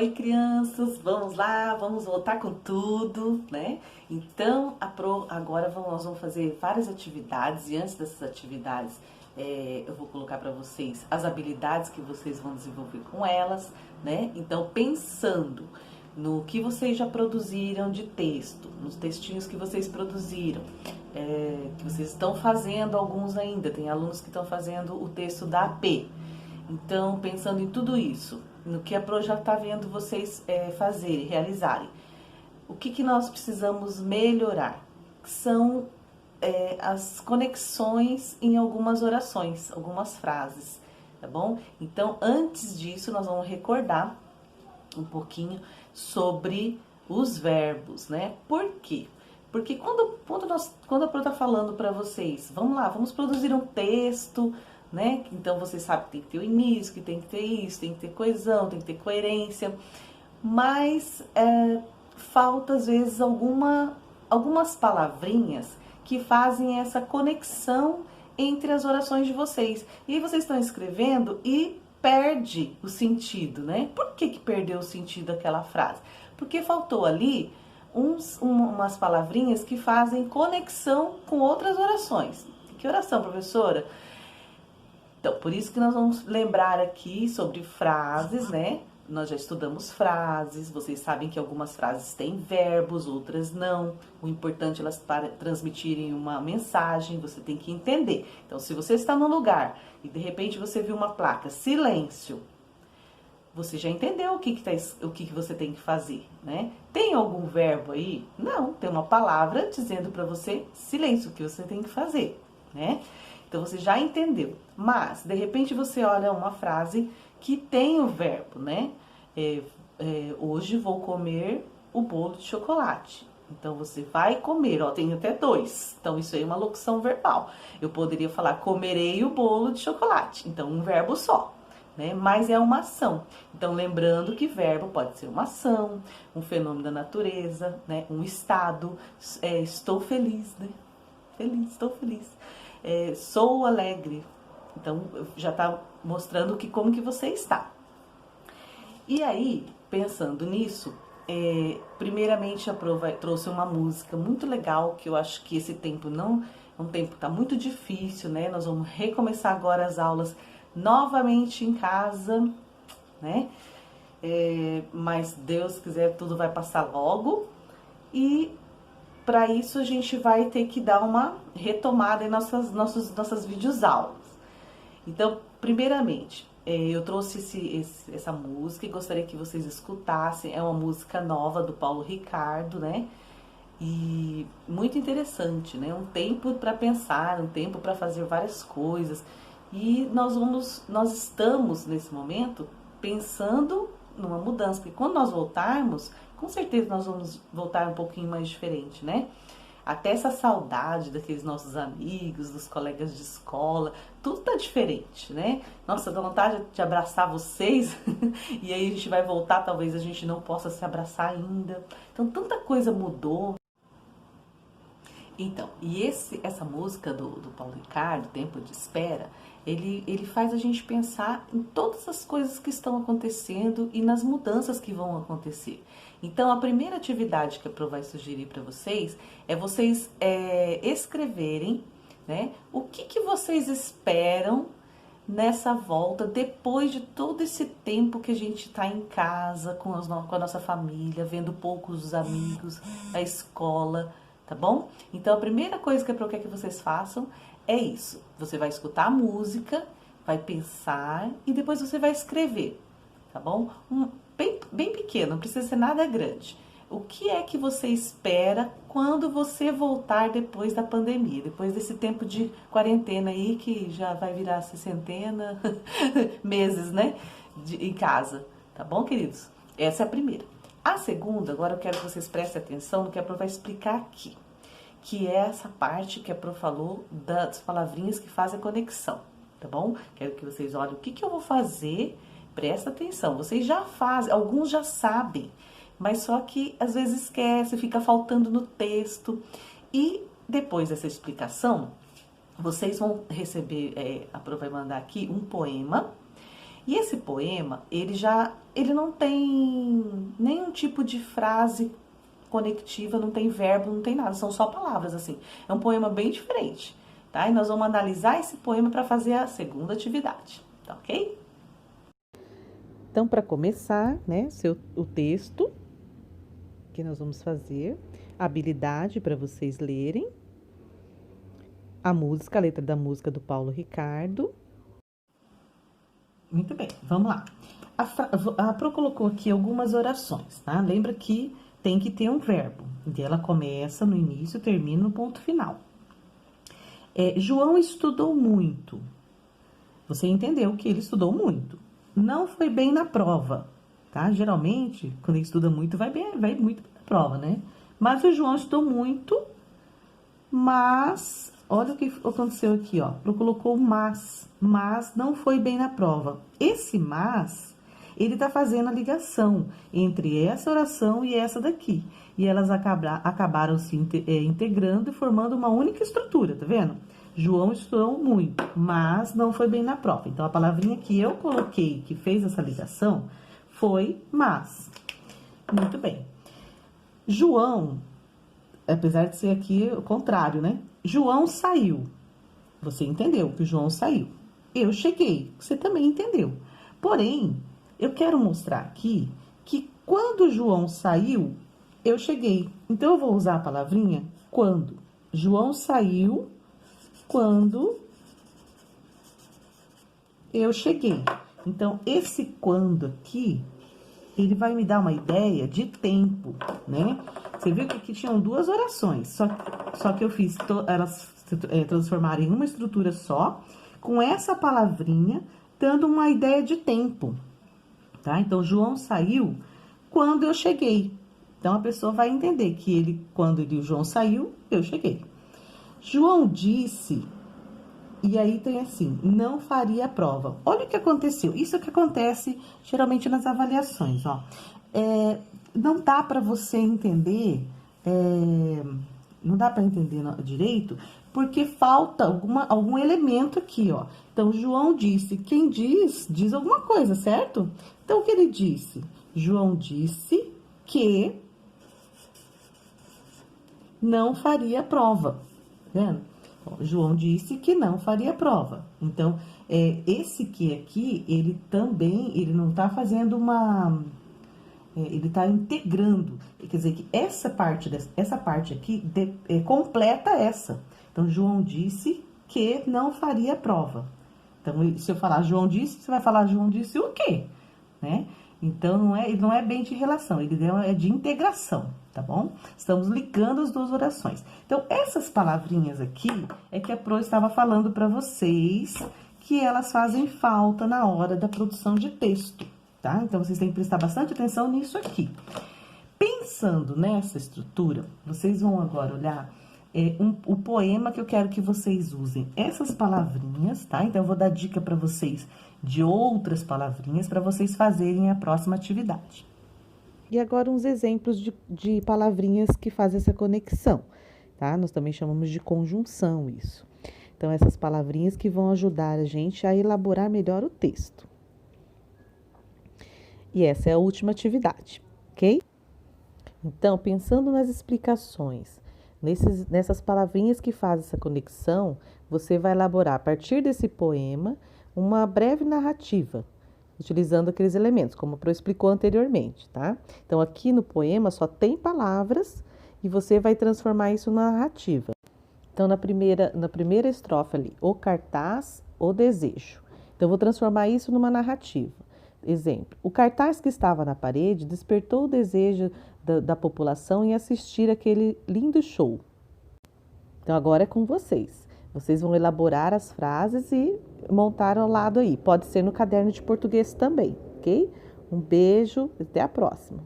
Oi, crianças, vamos lá, vamos voltar com tudo, né? Então, agora nós vamos fazer várias atividades e antes dessas atividades eu vou colocar para vocês as habilidades que vocês vão desenvolver com elas, né? Então, pensando no que vocês já produziram de texto, nos textinhos que vocês produziram, que vocês estão fazendo alguns ainda, tem alunos que estão fazendo o texto da AP. Então, pensando em tudo isso, no que a Pro já está vendo vocês fazerem, realizarem, o que nós precisamos melhorar? São as conexões em algumas orações, algumas frases, tá bom? Então, antes disso, nós vamos recordar um pouquinho sobre os verbos, né? Por quê? Porque quando a Pro está falando para vocês, vamos lá, vamos produzir um texto, né? Então você sabe que tem que ter o início, que tem que ter isso, tem que ter coesão, tem que ter coerência, mas falta às vezes algumas palavrinhas que fazem essa conexão entre as orações de vocês. E aí vocês estão escrevendo e perde o sentido, né? Por que perdeu o sentido daquela frase? Porque faltou ali umas palavrinhas que fazem conexão com outras orações. Que oração, professora? Então, por isso que nós vamos lembrar aqui sobre frases, né? Nós já estudamos frases, vocês sabem que algumas frases têm verbos, outras não. O importante é elas transmitirem uma mensagem, você tem que entender. Então, se você está num lugar e de repente você viu uma placa, silêncio, você já entendeu o que você tem que fazer, né? Tem algum verbo aí? Não, tem uma palavra dizendo para você silêncio, o que você tem que fazer, né? Então, você já entendeu. Mas, de repente, você olha uma frase que tem o verbo, né? Hoje vou comer o bolo de chocolate. Então, você vai comer, ó, tem até dois. Então, isso aí é uma locução verbal. Eu poderia falar, comerei o bolo de chocolate. Então, um verbo só, né? Mas é uma ação. Então, lembrando que verbo pode ser uma ação, um fenômeno da natureza, né? Um estado. Estou feliz, né? Estou feliz. Sou alegre. Então, já está mostrando como que você está. E aí, pensando nisso, primeiramente a Pro trouxe uma música muito legal, que eu acho que esse tempo é um tempo que está muito difícil, né? Nós vamos recomeçar agora as aulas novamente em casa, né? Mas Deus quiser, tudo vai passar logo. E para isso a gente vai ter que dar uma retomada em nossas videoaulas. Então, primeiramente, eu trouxe essa música e gostaria que vocês escutassem. É uma música nova do Paulo Ricardo, né? E muito interessante, né? Um tempo para pensar, um tempo para fazer várias coisas. E nós estamos nesse momento pensando numa mudança, porque quando nós voltarmos, com certeza nós vamos voltar um pouquinho mais diferente, né? Até essa saudade daqueles nossos amigos, dos colegas de escola, tudo tá diferente, né? Nossa, dá vontade de abraçar vocês e aí a gente vai voltar, talvez a gente não possa se abraçar ainda. Então, tanta coisa mudou. Então, e essa música do Paulo Ricardo, Tempo de Espera, ele faz a gente pensar em todas as coisas que estão acontecendo e nas mudanças que vão acontecer. Então, a primeira atividade que a Pro vai sugerir para vocês é vocês escreverem, né, o que vocês esperam nessa volta, depois de todo esse tempo que a gente está em casa, com a nossa família, vendo poucos os amigos, a escola, tá bom? Então, a primeira coisa que a Pro quer que vocês façam é isso. Você vai escutar a música, vai pensar e depois você vai escrever, tá bom? Bem pequeno, não precisa ser nada grande. O que é que você espera quando você voltar depois da pandemia, depois desse tempo de quarentena aí, que já vai virar 60 meses, né, em casa, tá bom, queridos? Essa é a primeira. A segunda, agora eu quero que vocês prestem atenção no que a Pro vai explicar aqui, que é essa parte que a Pro falou das palavrinhas que fazem a conexão, tá bom? Quero que vocês olhem o que eu vou fazer, presta atenção. Vocês já fazem, alguns já sabem, mas só que às vezes esquece, fica faltando no texto. E depois dessa explicação, vocês vão receber, a Pro vai mandar aqui um poema, E esse poema, ele não tem nenhum tipo de frase conectiva, não tem verbo, não tem nada, são só palavras assim. É um poema bem diferente, tá? E nós vamos analisar esse poema para fazer a segunda atividade, tá ok? Então, para começar, né, o texto que nós vamos fazer, a habilidade para vocês lerem, a música, a letra da música do Paulo Ricardo. Muito bem, vamos lá. A Pro colocou aqui algumas orações, tá? Lembra que tem que ter um verbo. E ela começa no início e termina no ponto final. João estudou muito. Você entendeu que ele estudou muito. Não foi bem na prova, tá? Geralmente, quando ele estuda muito, vai muito bem na prova, né? Mas o João estudou muito, mas olha o que aconteceu aqui, ó. Colocou mas não foi bem na prova. Esse mas, ele tá fazendo a ligação entre essa oração e essa daqui. E elas acabaram se integrando e formando uma única estrutura, tá vendo? João estudou muito, mas não foi bem na prova. Então, a palavrinha que eu coloquei, que fez essa ligação, foi mas. Muito bem. João, apesar de ser aqui o contrário, né? João saiu. Você entendeu que o João saiu. Eu cheguei. Você também entendeu. Porém, eu quero mostrar aqui que quando o João saiu, eu cheguei. Então, eu vou usar a palavrinha quando. João saiu quando eu cheguei. Então, esse quando aqui, ele vai me dar uma ideia de tempo, né? Você viu que aqui tinham duas orações, só que eu fiz elas transformarem em uma estrutura só, com essa palavrinha, dando uma ideia de tempo, tá? Então, João saiu quando eu cheguei. Então, a pessoa vai entender que quando o João saiu, eu cheguei. João disse, e aí tem assim, não faria a prova. Olha o que aconteceu. Isso é o que acontece geralmente nas avaliações, ó. Não dá para você entender, não dá para entender direito, porque falta algum elemento aqui, ó. Então, João disse, quem diz alguma coisa, certo? Então, o que ele disse? João disse que não faria a prova, tá vendo? João disse que não faria prova. Então, esse que aqui, ele não tá fazendo ele tá integrando. Quer dizer que essa parte aqui completa essa. Então, João disse que não faria prova. Então, se eu falar João disse, você vai falar João disse o quê? Né? Então, ele não é bem de relação, ele é de integração, tá bom? Estamos ligando as duas orações. Então, essas palavrinhas aqui é que a Pro estava falando para vocês que elas fazem falta na hora da produção de texto, tá? Então, vocês têm que prestar bastante atenção nisso aqui. Pensando nessa estrutura, vocês vão agora olhar o poema que eu quero que vocês usem essas palavrinhas, tá? Então, eu vou dar dica para vocês de outras palavrinhas para vocês fazerem a próxima atividade. E agora uns exemplos de palavrinhas que fazem essa conexão, tá? Nós também chamamos de conjunção isso. Então, essas palavrinhas que vão ajudar a gente a elaborar melhor o texto. E essa é a última atividade, ok? Então, pensando nas explicações, nessas palavrinhas que fazem essa conexão, você vai elaborar a partir desse poema uma breve narrativa, utilizando aqueles elementos, como a Pro explicou anteriormente, tá? Então, aqui no poema só tem palavras e você vai transformar isso na narrativa. Então, na primeira estrofe ali, o cartaz, o desejo. Então, eu vou transformar isso numa narrativa. Exemplo, o cartaz que estava na parede despertou o desejo da população em assistir aquele lindo show. Então, agora é com vocês. Vocês vão elaborar as frases e montar ao lado aí. Pode ser no caderno de português também, ok? Um beijo, até a próxima.